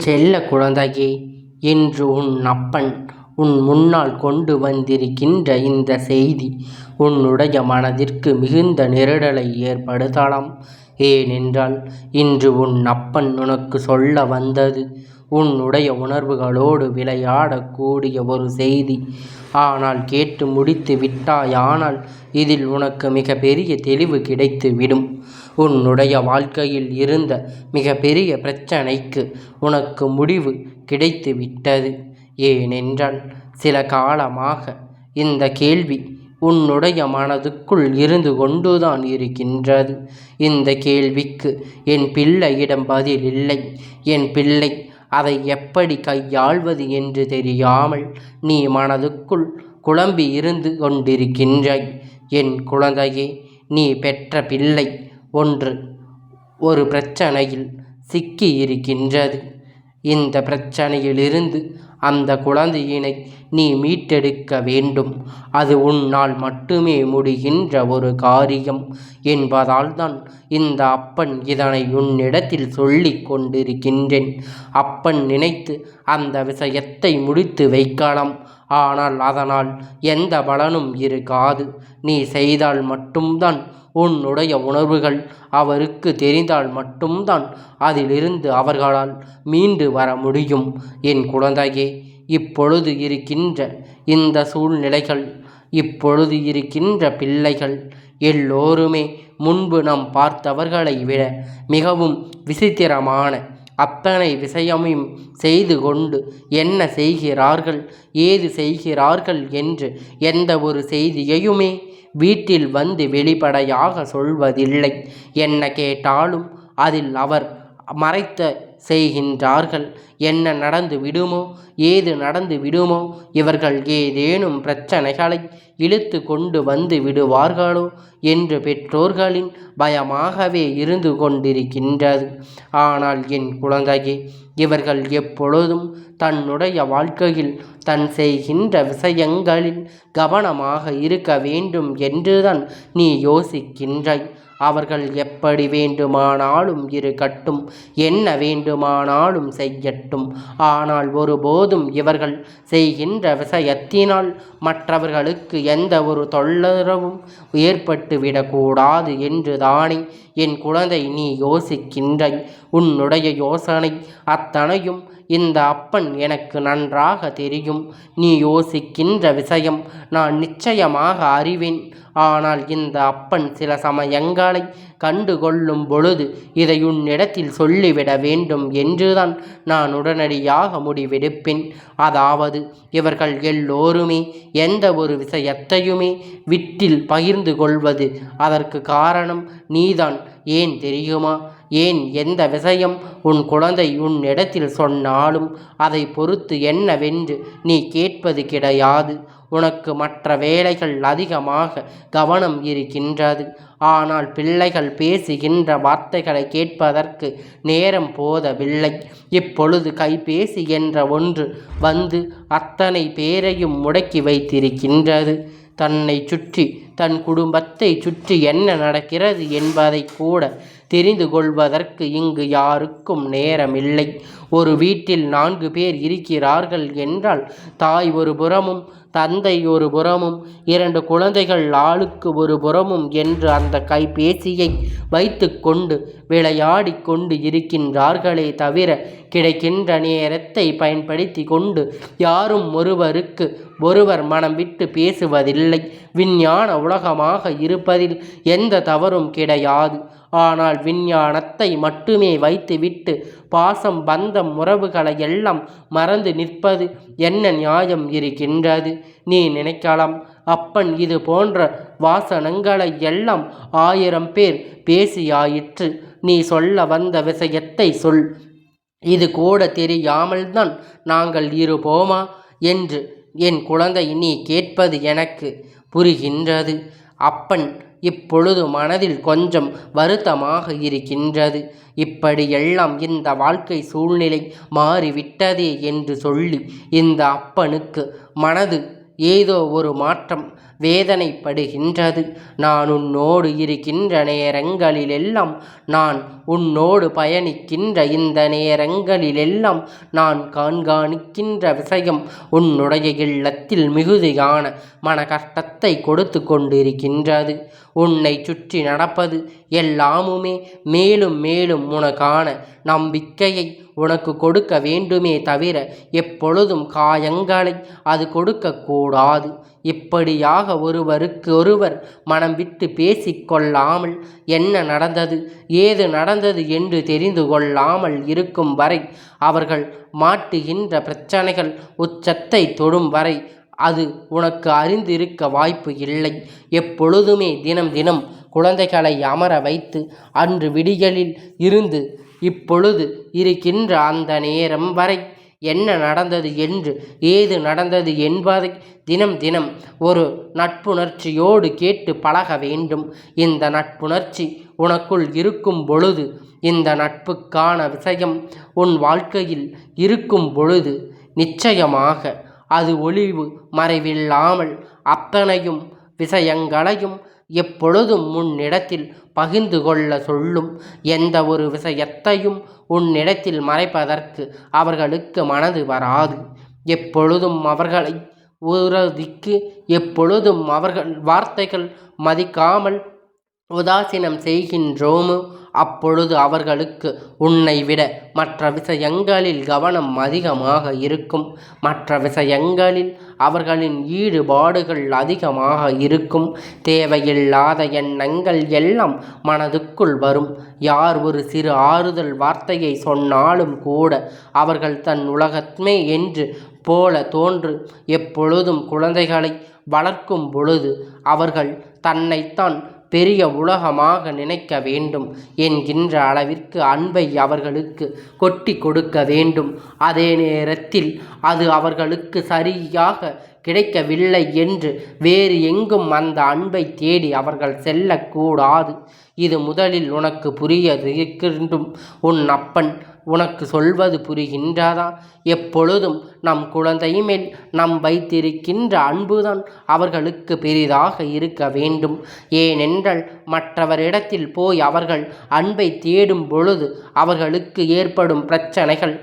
செல்ல குழந்தையே, இன்று உன் அப்பன் உன் முன்னால் கொண்டு வந்திருக்கின்ற இந்த செய்தி உன்னுடைய மனதிற்கு மிகுந்த நெருடலை ஏற்படுத்தலாம். ஏனென்றால் இன்று உன் அப்பன் உனக்கு சொல்ல வந்தது உன்னுடைய உணர்வுகளோடு விளையாடக்கூடிய ஒரு செய்தி. ஆனால் கேட்டு முடித்து விட்டாயானால் இதில் உனக்கு மிக பெரிய தெளிவு கிடைத்து விடும். உன்னுடைய வாழ்க்கையில் இருந்த மிக பெரிய பிரச்சனைக்கு உனக்கு முடிவு கிடைத்து விட்டது. ஏனென்றால் சில காலமாக இந்த கேள்வி உன்னுடைய மனதுக்குள் இருந்து கொண்டுதான் இருக்கின்றது. இந்த கேள்விக்கு என் பிள்ளையிடம் பதில் இல்லை. என் பிள்ளை அதை எப்படி கையாள்வது என்று தெரியாமல் நீ மனதுக்குள் குழம்பி இருந்து கொண்டிருக்கின்றாய். என் குழந்தையே, நீ பெற்ற பிள்ளை ஒரு பிரச்சனையில் சிக்கி இருக்கின்றது. இந்த பிரச்சனையிலிருந்து அந்த குழந்தையினை நீ மீட்டெடுக்க வேண்டும். அது உன்னால் மட்டுமே முடிகின்ற ஒரு காரியம் என்பதால் தான் இந்த அப்பன் இதனை உன்னிடத்தில் சொல்லிக் கொண்டிருக்கின்றேன். அப்பன் நினைத்து அந்த விஷயத்தை முடித்து வைக்கலாம். ஆனால் அதனால் எந்த பலனும் இருக்காது. நீ செய்தால் மட்டும்தான், உன்னுடைய உணர்வுகள் அவருக்கு தெரிந்தால் மட்டும்தான் அதிலிருந்து அவர்களால் மீண்டு வர முடியும். என் குழந்தையே, இப்பொழுது இருக்கின்ற இந்த சூழ்நிலைகள், இப்பொழுது இருக்கின்ற பிள்ளைகள் எல்லோருமே முன்பு நாம் பார்த்தவர்களை விட மிகவும் விசித்திரமான அத்தனை விஷயமும் செய்து கொண்டு என்ன செய்கிறார்கள், ஏது செய்கிறார்கள் என்று எந்த ஒரு செய்தியையுமே வீட்டில் வந்து வெளிப்படையாக சொல்வதில்லை. என்ன கேட்டாலும் அதில் அவர் மறைத்த செய்கின்றார்கள். என்ன நடந்து விடுமோ, ஏது நடந்து விடுமோ, இவர்கள் ஏதேனும் பிரச்சனைகளை இழுத்து கொண்டு வந்து விடுவார்களோ என்று பெற்றோர்களின் பயமாகவே இருந்து கொண்டிருக்கின்றது. ஆனால் என் குழந்தையே, இவர்கள் எப்பொழுதும் தன்னுடைய வாழ்க்கையில் தன் செய்கின்ற விஷயங்களில் கவனமாக இருக்க வேண்டும் என்றுதான் நீ யோசிக்கின்றாய். அவர்கள் எப்படி வேண்டுமானாலும் இருக்கட்டும், என்ன வேண்டுமானாலும் செய்யட்டும். ஆனால் ஒருபோதும் இவர்கள் செய்கின்ற விஷயத்தினால் மற்றவர்களுக்கு எந்த ஒரு தொந்தரவும் ஏற்பட்டுவிடக்கூடாது என்று தானே என் குழந்தை நீ யோசிக்கின்றாய். உன்னுடைய யோசனை அத்தனையும் இந்த அப்பன் எனக்கு நன்றாக தெரியும். நீ யோசிக்கின்ற விஷயம் நான் நிச்சயமாக அறிவேன். ஆனால் இந்த அப்பன் சில சமயங்களை கண்டுகொள்ளும் பொழுது இதை உன்னிடத்தில் சொல்லிவிட வேண்டும் என்றுதான் நான் உடனடியாக முடிவெடுப்பேன். அதாவது இவர்கள் எல்லோருமே எந்த ஒரு விஷயத்தையுமே வீட்டில் பகிர்ந்து கொள்வது, அதற்கு காரணம் நீதான். ஏன் தெரியுமா? ஏன் எந்த விஷயம் உன் குழந்தை உன்னிடத்தில் சொன்னாலும் அதை பொறுத்து என்னவென்று நீ கேட்பது கிடையாது. உனக்கு மற்ற வேலைகள் அதிகமாக கவனம் இருக்கின்றது. ஆனால் பிள்ளைகள் பேசுகின்ற வார்த்தைகளை கேட்பதற்கு நேரம் போதவில்லை. இப்பொழுது கைபேசி என்ற ஒன்று வந்து அத்தனை பேரையும் முடக்கி வைத்திருக்கின்றது. தன்னை சுற்றி, தன் குடும்பத்தை சுற்றி என்ன நடக்கிறது என்பதை கூட தெரிந்து கொள்வதற்கு இங்கு யாருக்கும் நேரமில்லை. ஒரு வீட்டில் 4 பேர் இருக்கிறார்கள் என்றால் தாய் ஒரு புறமும், தந்தை ஒரு புறமும், 2 குழந்தைகள் ஆளுக்கு ஒரு புறமும் என்று அந்த கைபேசியை வைத்து கொண்டு விளையாடி கொண்டு இருக்கின்றார்களே தவிர கிடைக்கின்ற நேரத்தை பயன்படுத்தி கொண்டு யாரும் ஒருவருக்கு ஒருவர் மனம் விட்டு பேசுவதில்லை. விஞ்ஞான உலகமாக இருப்பதில் எந்த தவறும் கிடையாது. ஆனால் விஞ்ஞானத்தை மட்டுமே வைத்துவிட்டு பாசம், பந்தம், உறவுகளை எல்லாம் மறந்து நிற்பது என்ன நியாயம் இருக்கின்றது? நீ நினைக்கலாம், அப்பன் இது போன்ற வாசனங்களை எல்லாம் 1000 பேர் பேசியாயிற்று, நீ சொல்ல வந்த விஷயத்தை சொல், இது கூட தெரியாமல்தான் நாங்கள் இருப்போமா என்று என் குழந்தை நீ கேட்பது எனக்கு புரிகின்றது. அப்பன் இப்பொழுது மனதில் கொஞ்சம் வருத்தமாக இருக்கின்றது. இப்படியெல்லாம் இந்த வாழ்க்கை சூழ்நிலை மாறிவிட்டதே என்று சொல்லி இந்த அப்பனுக்கு மனது ஏதோ ஒரு மாற்றம் வேதனைப்படுகின்றது. நான் உன்னோடு இருக்கின்ற நேரங்களிலெல்லாம், நான் உன்னோடு பயணிக்கின்ற இந்த நேரங்களிலெல்லாம் நான் கண்காணிக்கின்ற விஷயம் உன்னுடைய இல்லத்தில் மிகுதியான மன கஷ்டத்தை கொடுத்து கொண்டிருக்கின்றது. உன்னை சுற்றி நடப்பது எல்லாமுமே மேலும் மேலும் உனக்கான நம்பிக்கையை உனக்கு கொடுக்க வேண்டுமே தவிர எப்பொழுதும் காயங்களை அது கொடுக்கக்கூடாது. இப்படியாக ஒருவருக்கு ஒருவர் மனம் விட்டு பேசிக்கொள்ளாமல், என்ன நடந்தது ஏது நடந்தது என்று தெரிந்து கொள்ளாமல் இருக்கும் வரை, அவர்கள் மாட்டுகின்ற பிரச்சனைகள் உச்சத்தை தொடும் வரை அது உனக்கு அறிந்திருக்க வாய்ப்பு இல்லை. எப்பொழுதுமே தினம் தினம் குழந்தைகளை அமர வைத்து அன்று விடியலில் இருந்து இப்பொழுது இருக்கின்ற அந்த நேரம் வரை என்ன நடந்தது என்று, ஏது நடந்தது என்பதை தினம் தினம் ஒரு நட்புணர்ச்சியோடு கேட்டு பழக வேண்டும். இந்த நட்புணர்ச்சி உனக்குள் இருக்கும் பொழுது, இந்த நட்புக்கான விஷயம் உன் வாழ்க்கையில் இருக்கும் பொழுது, நிச்சயமாக அது ஒளிவு மறைவில்லாமல் அத்தனையும் விஷயங்களையும் எப்பொழுதும் உன்னிடத்தில் பகிர்ந்து கொள்ள சொல்லும். எந்த ஒரு விஷயத்தையும் உன்னிடத்தில் மறைப்பதற்கு அவர்களுக்கு மனது வராது. எப்பொழுதும் அவர்களை உறுதிக்கு, எப்பொழுதும் அவர்கள் வார்த்தைகள் மதிக்காமல் உதாசீனம் செய்கின்றோமோ அப்பொழுது அவர்களுக்கு உன்னை விட மற்ற விஷயங்களில் கவனம் அதிகமாக இருக்கும். மற்ற விஷயங்களில் அவர்களின் ஈடுபாடுகள் அதிகமாக இருக்கும். தேவையில்லாத எண்ணங்கள் எல்லாம் மனதுக்குள் வரும். யார் ஒரு சிறு ஆறுதல் வார்த்தையை சொன்னாலும் கூட அவர்கள் தன் உலகமே என்று போல தோன்று. எப்பொழுதும் குழந்தைகளை வளர்க்கும் பொழுது அவர்கள் தன்னைத்தான் பெரிய உலகமாக நினைக்க வேண்டும் என்கின்ற அளவிற்கு அன்பை அவர்களுக்கு கொட்டி கொடுக்க வேண்டும். அதே நேரத்தில் அது அவர்களுக்கு சரியாக கிடைக்கவில்லை என்று வேறு எங்கும் அந்த அன்பை தேடி அவர்கள் செல்லக்கூடாது. இது முதலில் உனக்கு புரிய இருக்கின்றும். உன் அப்பன் உனக்கு சொல்வது புரிகின்றதா? எப்பொழுதும் நம் குழந்தை மேல் நாம் வைத்திருக்கின்ற அன்புதான் அவர்களுக்கு பெரிதாக இருக்க வேண்டும். ஏனென்றால் மற்றவரிடத்தில் போய் அவர்கள் அன்பை தேடும் பொழுது அவர்களுக்கு ஏற்படும் பிரச்சனைகள்,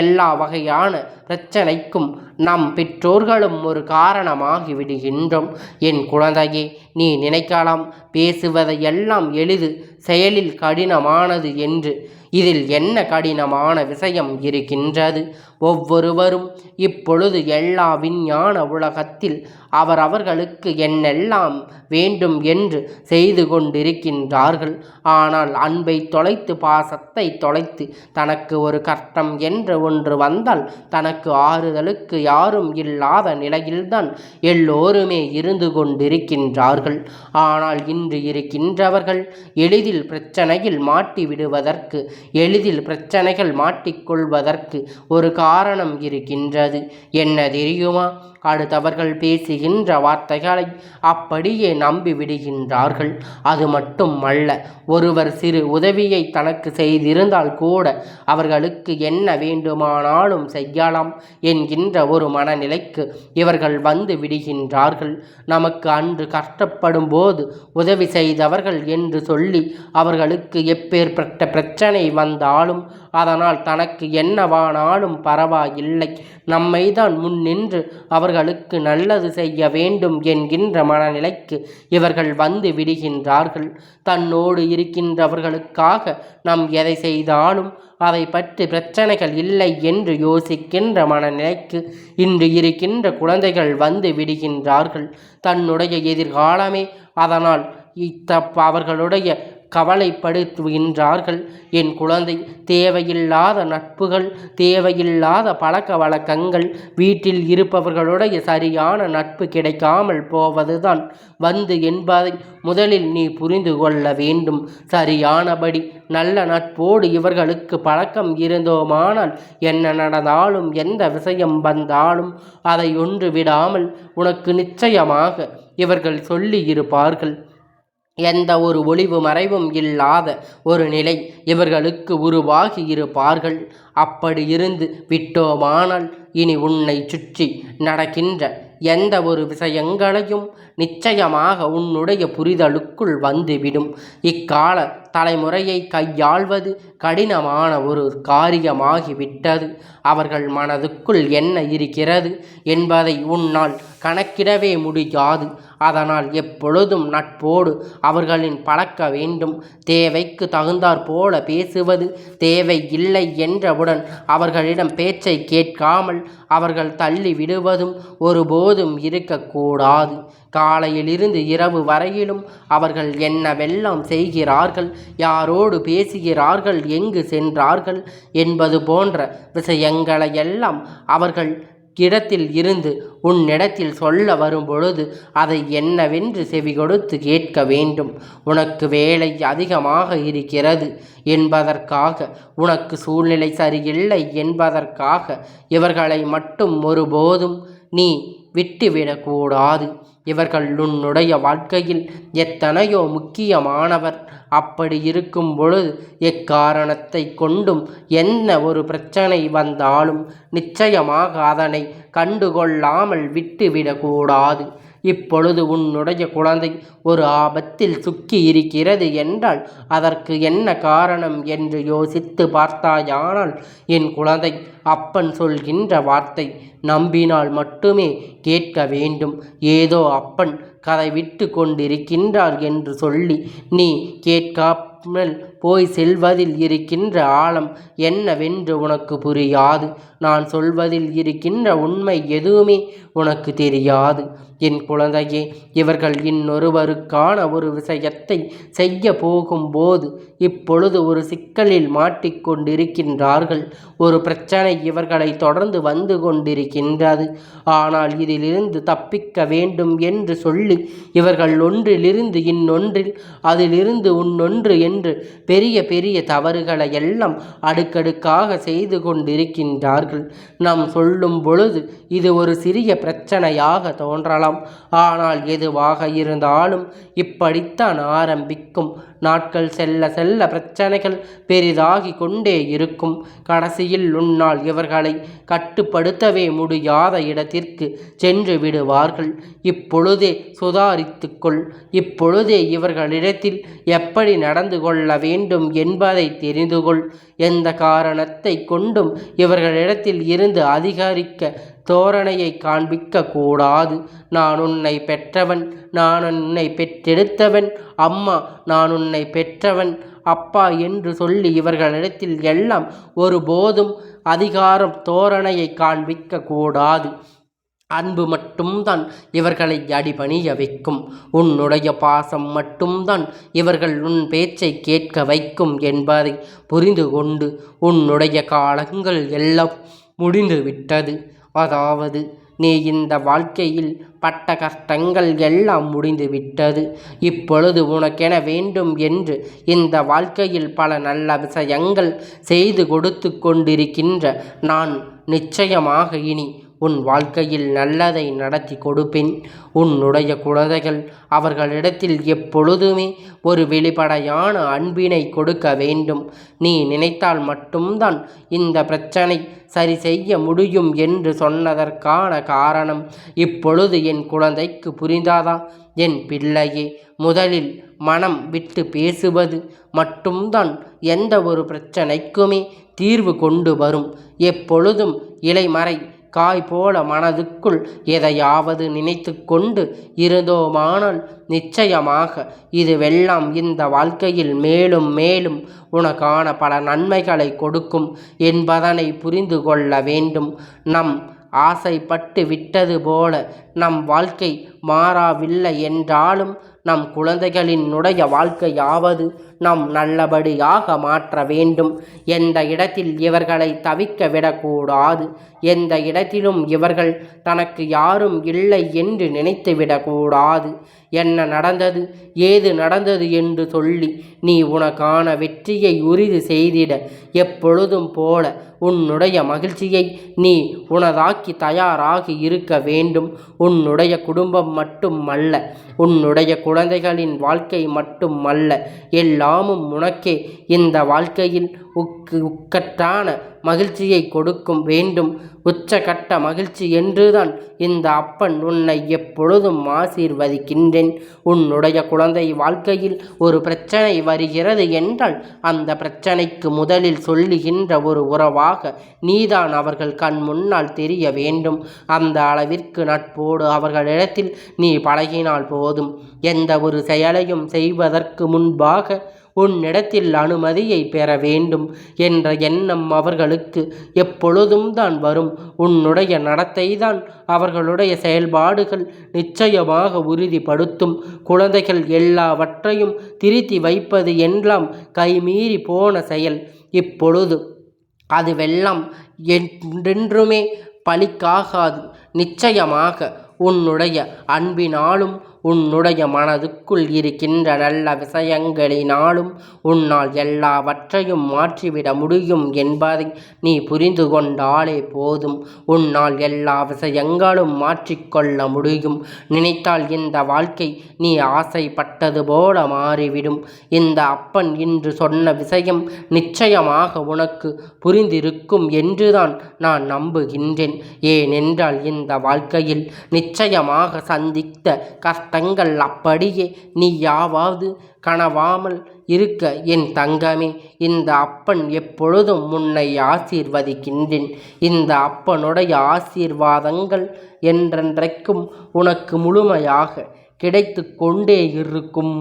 எல்லா வகையான பிரச்சனைக்கும் நம் பெற்றோர்களும் ஒரு காரணமாகி விடுகின்றோம். என் குழந்தையே, நீ நினைக்கலாம் பேசுவதையெல்லாம் எளிது, செயலில் கடினமானது என்று. இதில் என்ன கடினமான விஷயம் இருக்கின்றது? ஒவ்வொருவரும் இப்பொழுது எல்லா விஞ்ஞான உலகத்தில் அவரவர்களுக்கு என்னெல்லாம் வேண்டும் என்று செய்து கொண்டிருக்கின்றார்கள். ஆனால் அன்பை தொலைத்து, பாசத்தை தொலைத்து, தனக்கு ஒரு கஷ்டம் என்று ஒன்று வந்தால் தனக்கு ஆறுதலுக்கு யாரும் இல்லாத நிலையில்தான் எல்லோருமே இருந்து கொண்டிருக்கின்றார்கள். ஆனால் இன்று இருக்கின்றவர்கள் எளிதில் பிரச்சனையில் மாட்டி விடுவதற்கு, எளிதில் பிரச்சனைகள் மாட்டிக்கொள்வதற்கு ஒரு காரணம் இருக்கின்றது. என்ன தெரியுமா? அடுத்தவர்கள் பேசுகின்ற வார்த்தைகளை அப்படியே நம்பி விடுகின்றார்கள். அது மட்டும் அல்ல, ஒருவர் சிறு உதவியை தனக்கு செய்திருந்தால் கூட அவர்களுக்கு என்ன வேண்டுமானாலும் செய்யலாம் என்கின்ற ஒரு மனநிலைக்கு இவர்கள் வந்து விடுகின்றார்கள். நமக்கு அன்று கஷ்டப்படும் போது உதவி செய்தவர்கள் என்று சொல்லி அவர்களுக்கு எப்பேற்பட்ட பிரச்சனை வந்தாலும் அதனால் தனக்கு என்னவானாலும் பரவாயில்லை, நம்மைதான் முன் நின்று அவர்களுக்கு நல்லது செய்ய வேண்டும் என்கின்ற மனநிலைக்கு இவர்கள் வந்து விடுகின்றார்கள். தன்னோடு இருக்கின்றவர்களுக்காக நாம் எதை செய்தாலும் அதை பற்றி பிரச்சனைகள் இல்லை என்று யோசிக்கின்ற மனநிலைக்கு இன்று இருக்கின்ற குழந்தைகள் வந்து விடுகின்றார்கள். தன்னுடைய எதிர்காலமே அதனால் அவர்களுடைய கவலைப்படுத்துகின்றார்கள். என் குழந்தை, தேவையில்லாத நட்புகள், தேவையில்லாத பழக்க வழக்கங்கள், வீட்டில் இருப்பவர்களுடைய சரியான நட்பு கிடைக்காமல் போவதுதான் வந்து என்பதை முதலில் நீ புரிந்து கொள்ள வேண்டும். சரியானபடி நல்ல நட்போடு இவர்களுக்கு பழக்கம் இருந்தோமானால் என்ன நடந்தாலும், எந்த விஷயம் வந்தாலும் அதை ஒன்று விடாமல் உனக்கு நிச்சயமாக இவர்கள் சொல்லி இருப்பார்கள். எந்த ஒரு ஒளிவு மறைவும் இல்லாத ஒரு நிலை இவர்களுக்கு உருவாகி இருப்பார்கள். அப்படி இருந்து விட்டோமானால் இனி உன்னை சுற்றி நடக்கின்ற எந்த ஒரு விஷயங்களையும் நிச்சயமாக உன்னுடைய புரிதலுக்குள் வந்துவிடும். இக்கால தலைமுறையை கையாள்வது கடினமான ஒரு காரியமாகிவிட்டது. அவர்கள் மனதுக்குள் என்ன இருக்கிறது என்பதை உன்னால் கணக்கிடவே முடியாது. அதனால் எப்பொழுதும் நட்போடு அவர்களின் பழக்க வேண்டும். தேவைக்கு தகுந்தாற் போல பேசுவது, தேவை இல்லை என்றவுடன் அவர்களிடம் பேச்சை கேட்காமல் அவர்கள் தள்ளி விடுவதும் ஒருபோதும் இருக்கக்கூடாது. காலையிலிருந்து இரவு வரையிலும் அவர்கள் என்னவெல்லாம் செய்கிறார்கள், யாரோடு பேசுகிறார்கள், எங்கு சென்றார்கள் என்பது போன்ற விஷயங்களையெல்லாம் அவர்கள் இடத்தில் இருந்து உன்னிடத்தில் சொல்ல வரும்பொழுது அதை என்னவென்று செவி கொடுத்து கேட்க வேண்டும். உனக்கு வேலை அதிகமாக இருக்கிறது என்பதற்காக, உனக்கு சூழ்நிலை சரியில்லை என்பதற்காக இவர்களை மட்டும் ஒருபோதும் நீ விட்டுவிடக்கூடாது. இவர்கள் உன்னுடைய வாழ்க்கையில் எத்தனையோ முக்கியமானவர். அப்படி இருக்கும் பொழுது எக்காரணத்தை கொண்டும் என்ன ஒரு பிரச்சனை வந்தாலும் நிச்சயமாக அதனை கண்டுகொள்ளாமல் விட்டுவிடக்கூடாது. இப்பொழுது உன்னுடைய குழந்தை ஒரு ஆபத்தில் சுக்கி இருக்கிறது என்றால் அதற்கு என்ன காரணம் என்று யோசித்து பார்த்தாயானால், என் குழந்தை, அப்பன் சொல்கின்ற வார்த்தை நம்பினால் மட்டுமே கேட்க வேண்டும். ஏதோ அப்பன் கதை விட்டு கொண்டிருக்கின்றார் என்று சொல்லி நீ கேட்காமல் போய் செல்வதில் இருக்கின்ற ஆழம் என்னவென்று உனக்கு புரியாது. நான் சொல்வதில் இருக்கின்ற உண்மை எதுவுமே உனக்கு தெரியாது. என் குழந்தையே, இவர்கள் இன்னொருவருக்கான ஒரு விஷயத்தை செய்ய போகும்போது இப்பொழுது ஒரு சிக்கலில் மாட்டிக்கொண்டிருக்கின்றார்கள். ஒரு பிரச்சனை இவர்களை தொடர்ந்து வந்து கொண்டிருக்கின்றது. ஆனால் இதிலிருந்து தப்பிக்க வேண்டும் என்று சொல்லி இவர்கள் ஒன்றிலிருந்து இன்னொன்றில், அதிலிருந்து இன்னொன்று என்று பெரிய பெரிய தவறுகளை எல்லாம் அடுக்கடுக்காக செய்து கொண்டிருக்கின்றார்கள். நாம் சொல்லும் பொழுது இது ஒரு சிறிய பிரச்சனையாக தோன்றலாம். ஆனால் எதுவாக இருந்தாலும் இப்படித்தான் ஆரம்பிக்கும். நாட்கள் செல்ல செல்ல பிரச்சனைகள் பெரிதாகி கொண்டே இருக்கும். கடைசியில் உன்னால் இவர்களை கட்டுப்படுத்தவே முடியாத இடத்திற்கு சென்று விடுவார்கள். இப்பொழுதே சுதாரித்துக்கொள். இப்பொழுதே இவர்களிடத்தில் எப்படி நடந்து கொள்ள வேண்டும் என்பதை தெரிந்து கொள். எந்த காரணத்தை கொண்டும் இவர்களிடத்தில் இருந்து அதிகரிக்க தோரணையை காண்பிக்க கூடாது. நான் உன்னை பெற்றவன், நான் உன்னை பெற்றெடுத்தவன், அம்மா நான் உன்னை பெற்றவன், அப்பா என்று சொல்லி இவர்களிடத்தில் எல்லாம் ஒருபோதும் அதிகாரம் தோரணையை காண்பிக்க கூடாது. அன்பு மட்டும்தான் இவர்களை அடிபணிய வைக்கும். உன்னுடைய பாசம் மட்டும்தான் இவர்கள் உன் பேச்சை கேட்க வைக்கும் என்பதை புரிந்து கொண்டு உன்னுடைய காலங்கள் எல்லாம் முடிந்து விட்டது. அதாவது நீ இந்த வாழ்க்கையில் பட்ட கஷ்டங்கள் எல்லாம் முடிந்து விட்டது. இப்பொழுது உனக்கென வேண்டும் என்று இந்த வாழ்க்கையில் பல நல்ல விஷயங்கள் செய்து கொடுத்து கொண்டிருக்கின்ற நான் நிச்சயமாக இனி உன் வாழ்க்கையில் நல்லதை நடத்தி கொடுப்பேன். உன்னுடைய குழந்தைகள் அவர்களிடத்தில் எப்பொழுதுமே ஒரு வெளிப்படையான அன்பினை கொடுக்க வேண்டும். நீ நினைத்தால் மட்டும்தான் இந்த பிரச்சனை சரி செய்ய முடியும் என்று சொன்னதற்கான காரணம் இப்பொழுது என் குழந்தைக்கு புரிந்தாதா? என் பிள்ளையே, முதலில் மனம் விட்டு பேசுவது மட்டும்தான் எந்த ஒரு பிரச்சனைக்குமே தீர்வு கொண்டு வரும். எப்பொழுதும் இலைமறை காய் போல மனதுக்குள் எதையாவது நினைத்து கொண்டு இருந்தோமானால் நிச்சயமாக இதுவெல்லாம் இந்த வாழ்க்கையில் மேலும் மேலும் உனக்கான பல நன்மைகளை கொடுக்கும் என்பதனை புரிந்து கொள்ள வேண்டும். நம் ஆசைப்பட்டு விட்டது போல நம் வாழ்க்கை மாறவில்லை என்றாலும் நம் குழந்தைகளினுடைய வாழ்க்கையாவது நாம் நல்லபடியாக மாற்ற வேண்டும். எந்த இடத்தில் இவர்களை தவிக்க விடக்கூடாது. எந்த இடத்திலும் இவர்கள் தனக்கு யாரும் இல்லை என்று நினைத்து விடக்கூடாது. என்ன நடந்தது, ஏது நடந்தது என்று சொல்லி நீ உனக்கான வெற்றியை உறுதி செய்திட எப்பொழுதும் போல உன்னுடைய மகிழ்ச்சியை நீ உனதாக்கி தயாராகி இருக்க வேண்டும். உன்னுடைய குடும்பம் மட்டுமல்ல, உன்னுடைய குழந்தைகளின் வாழ்க்கை மட்டுமல்ல, எல்லாமும் உனக்கே இந்த வாழ்க்கையில் உக்கட்டான மகிழ்ச்சியை கொடுக்கும் வேண்டும். உச்சகட்ட மகிழ்ச்சி என்றுதான் இந்த அப்பன் உன்னை எப்பொழுதும் ஆசீர்வதிக்கின்றேன். உன்னுடைய குழந்தை வாழ்க்கையில் ஒரு பிரச்சனை வருகிறது என்றால் அந்த பிரச்சனைக்கு முதலில் சொல்லுகின்ற ஒரு உறவாக நீதான் அவர்கள் கண் முன்னால் தெரிய வேண்டும். அந்த அளவிற்கு நட்போடு அவர்களிடத்தில் நீ பழகினால் போதும். எந்த ஒரு செயலையும் செய்வதற்கு முன்பாக உன்னிடத்தில் அனுமதியை பெற வேண்டும் என்ற எண்ணம் அவர்களுக்கு எப்பொழுதும் தான் வரும். உன்னுடைய நடத்தை தான் அவர்களுடைய செயல்பாடுகள் நிச்சயமாக உறுதிப்படுத்தும். குழந்தைகள் எல்லாவற்றையும் திருத்தி வைப்பது எல்லாம் கைமீறி போன செயல். இப்பொழுது அதுவெல்லாம் என்றென்றுமே பலிக்காகாது. நிச்சயமாக உன்னுடைய அன்பினாலும் உன்னுடைய மனதுக்குள் இருக்கின்ற நல்ல விஷயங்களினாலும் உன்னால் எல்லாவற்றையும் மாற்றிவிட முடியும் என்பதை நீ புரிந்து கொண்டாலே போதும். உன்னால் எல்லா விஷயங்களும் மாற்றிக்கொள்ள முடியும். நினைத்தால் இந்த வாழ்க்கை நீ ஆசைப்பட்டது போல மாறிவிடும். இந்த அப்பன் இன்று சொன்ன விஷயம் நிச்சயமாக உனக்கு புரிந்திருக்கும் என்றுதான் நான் நம்புகின்றேன். ஏனென்றால் இந்த வாழ்க்கையில் நிச்சயமாக சந்தித்த கஷ்டங்கள் அப்படியே நீ யாவாவது கனவாமல் இருக்க என் தங்கமே, இந்த அப்பன் எப்பொழுதும் உன்னை ஆசீர்வதிக்கின்றேன். இந்த அப்பனுடைய ஆசீர்வாதங்கள் என்றென்றைக்கும் உனக்கு முழுமையாக கிடைத்து கொண்டே இருக்கும்.